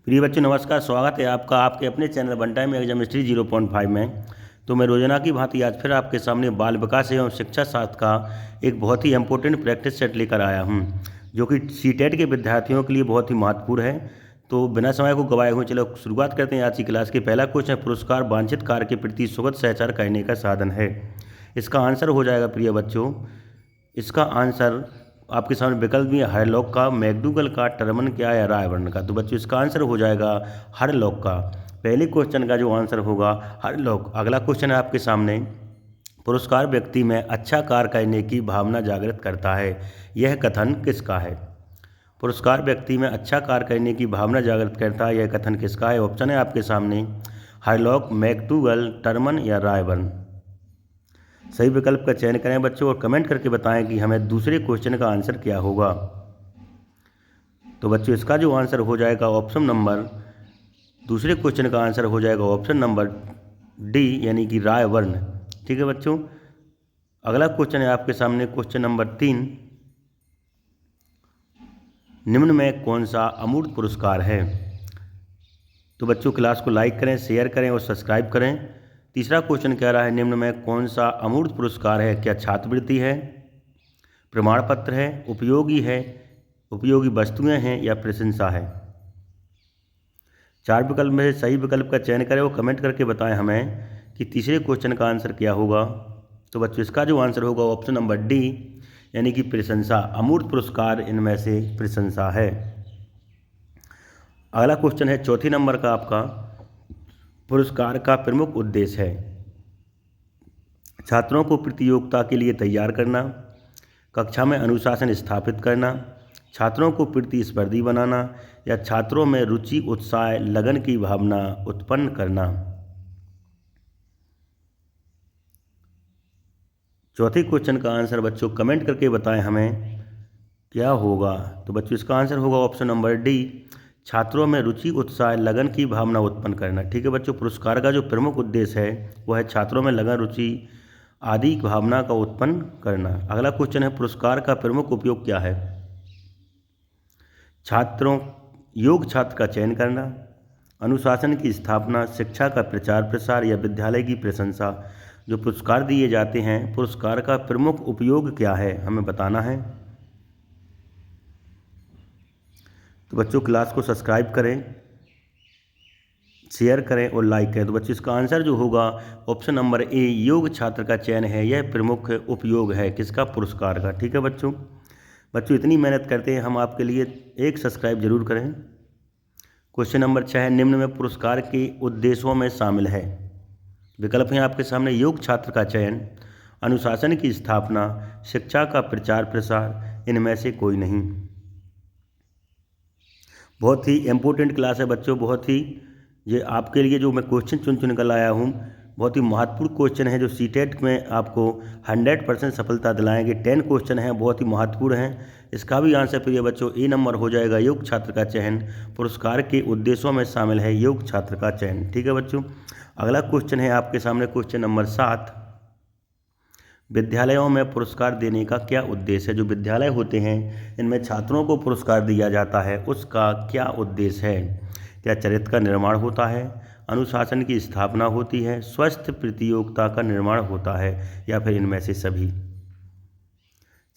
प्रिय बच्चों नमस्कार, स्वागत है आपका आपके अपने channel one time exam history 0.5 में। तो मैं रोजाना की भांति आज फिर आपके सामने बाल विकास एवं शिक्षा शास्त्र का एक बहुत ही इंपॉर्टेंट प्रैक्टिस सेट लेकर आया हूं, जो कि सीटेट के विद्यार्थियों के लिए बहुत ही महत्वपूर्ण है। तो बिना समय को गवाए हुए चलो शुरुआत करते हैं आज की क्लास की। पहला क्वेश्चन है, पुरस्कार वांछित कार्य के प्रति सुगत सहचार करने का साधन है। इसका आंसर हो जाएगा प्रिय बच्चों, इसका आंसर आपके सामने विकल्प भी है हरलॉक का, मैकडूगल का, टर्मन क्या या रायबर्न का। तो बच्चों इसका आंसर हो जाएगा हरलॉक का। पहले क्वेश्चन का जो आंसर होगा हरलॉक। अगला क्वेश्चन है आपके सामने, पुरस्कार व्यक्ति में अच्छा कार्य करने की भावना जागृत करता है, यह कथन किसका है? पुरस्कार व्यक्ति में अच्छा कार्य करने की भावना जागृत करता है, यह कथन किसका है? ऑप्शन है आपके सामने हरलॉक, मैकडूगल, टर्मन या रायबर्न। सही विकल्प का चयन करें बच्चों और कमेंट करके बताएं कि हमें दूसरे क्वेश्चन का आंसर क्या होगा। तो बच्चों इसका जो आंसर हो जाएगा ऑप्शन नंबर, दूसरे क्वेश्चन का आंसर हो जाएगा ऑप्शन नंबर डी, यानी कि रायबर्न। ठीक है बच्चों, अगला क्वेश्चन है आपके सामने क्वेश्चन नंबर 3, निम्न में कौन सा अमूर्त पुरस्कार है? तो बच्चों क्लास को लाइक करें, शेयर करें और सब्सक्राइब करें। तीसरा क्वेश्चन कह रहा है, निम्न में कौन सा अमूर्त पुरस्कार है? क्या छात्रवृत्ति है, प्रमाण पत्र है, उपयोगी वस्तुएं हैं या प्रशंसा है? चार विकल्प में से सही विकल्प का चयन करें और कमेंट करके बताएं हमें कि तीसरे क्वेश्चन का आंसर क्या होगा। तो बच्चों इसका जो आंसर होगा ऑप्शन नंबर डी, यानी कि प्रशंसा। अमूर्त पुरस्कार इनमें से प्रशंसा है। अगला क्वेश्चन है चौथी नंबर का आपका, पुरस्कार का प्रमुख उद्देश्य है छात्रों को प्रतियोगिता के लिए तैयार करना, कक्षा में अनुशासन स्थापित करना, छात्रों को प्रतिस्पर्धी बनाना या छात्रों में रुचि, उत्साह, लगन की भावना उत्पन्न करना। चौथे क्वेश्चन का आंसर बच्चों कमेंट करके बताएं हमें क्या होगा। तो बच्चों इसका आंसर होगा ऑप्शन नंबर डी, छात्रों में रुचि, उत्साह, लगन की भावना उत्पन्न करना। ठीक है बच्चों, पुरस्कार का जो प्रमुख उद्देश्य है वह है छात्रों में लगन, रुचि आदि भावना का उत्पन्न करना। अगला क्वेश्चन है, पुरस्कार का प्रमुख उपयोग क्या है? छात्रों योग्य छात्र का चयन करना, अनुशासन की स्थापना, शिक्षा का प्रचार प्रसार या विद्यालय की प्रशंसा। जो पुरस्कार दिए जाते हैं, पुरस्कार का प्रमुख उपयोग क्या है हमें बताना है। तो बच्चों क्लास को सब्सक्राइब करें, शेयर करें और लाइक करें। तो बच्चों इसका आंसर जो होगा ऑप्शन नंबर ए, योग्य छात्र का चयन है, यह प्रमुख उपयोग है किसका? पुरस्कार का। ठीक है बच्चों, इतनी मेहनत करते हैं हम आपके लिए, एक सब्सक्राइब जरूर करें। क्वेश्चन नंबर 6, निम्न में पुरस्कार के उद्देश्यों में शामिल है। विकल्प हैं आपके सामने, योग्य छात्र का चयन, अनुशासन की स्थापना, शिक्षा का प्रचार प्रसार, इनमें से कोई नहीं। बहुत ही इम्पोर्टेंट क्लास है बच्चों, बहुत ही ये आपके लिए जो मैं क्वेश्चन चुन कर लाया हूँ, बहुत ही महत्वपूर्ण क्वेश्चन है जो सीटेट में आपको 100% सफलता दिलाएंगे। 10 क्वेश्चन हैं, बहुत ही महत्वपूर्ण हैं। इसका भी आंसर प्रिय बच्चों ए नंबर हो जाएगा, योग्य छात्र का चयन पुरस्कार के उद्देश्यों में शामिल है, योग्य छात्र का चयन। ठीक है बच्चों, अगला क्वेश्चन है आपके सामने क्वेश्चन नंबर 7, विद्यालयों में पुरस्कार देने का क्या उद्देश्य है? जो विद्यालय होते हैं इनमें छात्रों को पुरस्कार दिया जाता है, उसका क्या उद्देश्य है? क्या चरित्र का निर्माण होता है, अनुशासन की स्थापना होती है, स्वस्थ प्रतियोगिता का निर्माण होता है या फिर इनमें से सभी?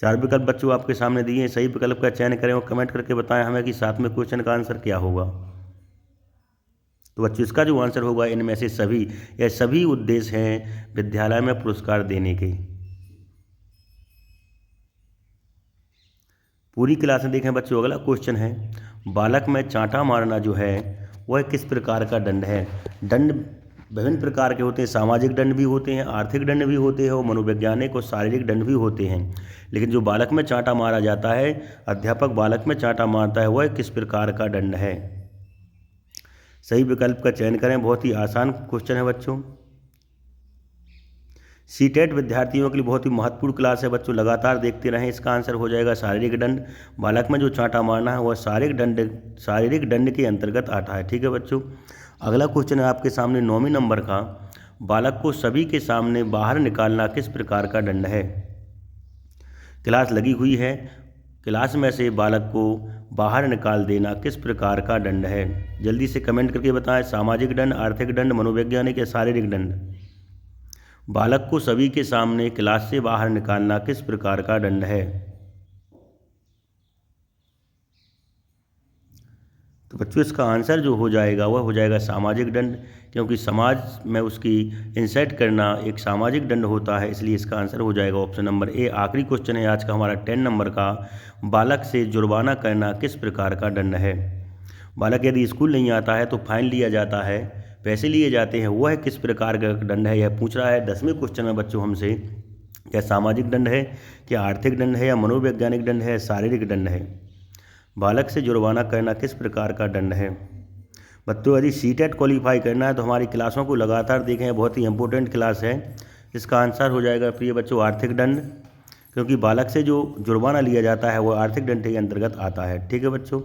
चार विकल्प बच्चों आपके सामने दिए हैं, सही विकल्प का चयन करें और कमेंट करके बताएं हमें कि 7वें क्वेश्चन का आंसर क्या होगा। तो बच्चों इसका जो आंसर होगा इनमें से सभी, यह सभी उद्देश्य हैं विद्यालय में पुरस्कार देने के। पूरी क्लास में देखें बच्चों। अगला क्वेश्चन है, बालक में चांटा मारना जो है वह किस प्रकार का दंड है? दंड विभिन्न प्रकार के होते हैं, सामाजिक दंड भी होते हैं, आर्थिक दंड भी होते हैं और मनोवैज्ञानिक और शारीरिक दंड भी होते हैं। लेकिन जो बालक में चांटा मारा जाता है, अध्यापक बालक में चांटा मारता है, वह किस प्रकार का दंड है? सही विकल्प का चयन करें, बहुत ही आसान क्वेश्चन है बच्चों। सीटेट विद्यार्थियों के लिए बहुत ही महत्वपूर्ण क्लास है बच्चों, लगातार देखते रहें। इसका आंसर हो जाएगा शारीरिक दंड। बालक में जो चांटा मारना है वह शारीरिक दंड के अंतर्गत आता है। ठीक है बच्चों, अगला क्वेश्चन है आपके सामने 9वें नंबर का, बालक को सभी के सामने बाहर निकालना किस प्रकार का दंड है? क्लास लगी हुई है, क्लास में से बालक को बाहर निकाल देना किस प्रकार का दंड है? जल्दी से कमेंट करके बताएं। सामाजिक दंड, आर्थिक दंड, मनोवैज्ञानिक या शारीरिक दंड? बालक को सभी के सामने क्लास से बाहर निकालना किस प्रकार का दंड है? तो बच्चों इसका आंसर जो हो जाएगा वह हो जाएगा सामाजिक दंड, क्योंकि समाज में उसकी इंसर्ट करना एक सामाजिक दंड होता है, इसलिए इसका आंसर हो जाएगा ऑप्शन नंबर ए। आखिरी क्वेश्चन है आज का हमारा 10 नंबर का, बालक से जुर्माना करना किस प्रकार का दंड है? बालक यदि स्कूल नहीं आता है तो फाइन लिया जाता है, पैसे लिए जाते हैं, वह किस प्रकार का दंड है? यह पूछ रहा है 10वें क्वेश्चन में बच्चों हमसे। क्या सामाजिक दंड है, क्या आर्थिक दंड है, या मनोवैज्ञानिक दंड है, शारीरिक दंड है? बालक से जुर्माना करना किस प्रकार का दंड है? बच्चों यदि सीटेट क्वालिफाई करना है तो हमारी क्लासों को लगातार देखें, बहुत ही इंपॉर्टेंट क्लास है। इसका आंसर हो जाएगा प्रिय बच्चों आर्थिक दंड, क्योंकि बालक से जो जुर्माना लिया जाता है वो आर्थिक दंड के अंतर्गत आता है। ठीक है बच्चों।